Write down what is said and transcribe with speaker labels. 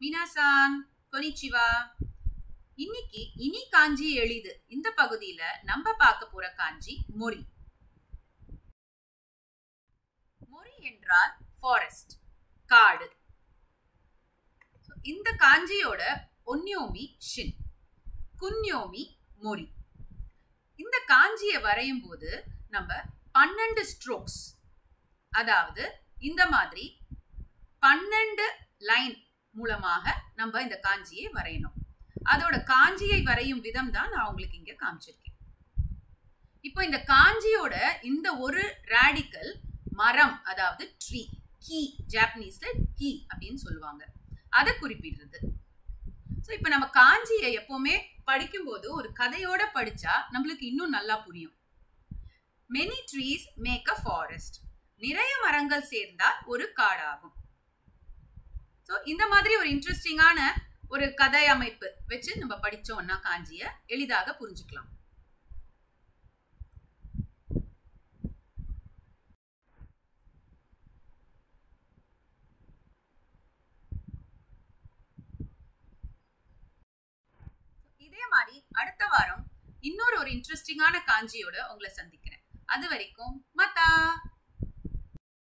Speaker 1: மினாசான் கொனிச்சிவா. இன்னைக்கு இனி காஞ்சி எளிது இந்த பகுதியில நம்ம பார்க்க போற காஞ்சி மொரி. மொரி என்றால் ஃபாரஸ்ட், காடு. இந்த காஞ்சியோட ஒன்யோமி ஷின், குன்யோமி மொரி. இந்த காஞ்சியை வரையும் போது நம்ம 12 ஸ்ட்ரோக்ஸ், அதாவது இந்த மாதிரி 12 லைன் மூலமாக நம்ம இந்த காஞ்சியை வரையணும். அதோட காஞ்சியை வரையும் விதம் தான் நான் உங்களுக்கு இங்க காமிச்சிருக்கேன். இப்போ இந்த காஞ்சியோட இந்த ஒரு ராடிக்கல் மரம், அதாவது ட்ரீ, கீ, ஜாப்பனீஸ்ல கீ அப்படின்னு சொல்லுவாங்க, அதை குறிப்பிடுறது. ஸோ இப்போ நம்ம காஞ்சியை எப்பவுமே படிக்கும்போது ஒரு கதையோட படிச்சா நம்மளுக்கு இன்னும் நல்லா புரியும். Many trees make a forest. நிறைய மரங்கள் சேர்ந்தால் ஒரு காடாகும். ஸோ இந்த மாதிரி ஒரு இன்ட்ரெஸ்டிங்கான ஒரு கதை அமைப்பு வச்சு நம்ம படிச்சோம்னா காஞ்சியை எளிதாக புரிஞ்சுக்கலாம். இதே மாதிரி அடுத்த வாரம் இன்னொரு ஒரு இன்ட்ரெஸ்டிங்கான காஞ்சியோட உங்களை சந்திக்கிறேன். அது வரைக்கும் மத்தா.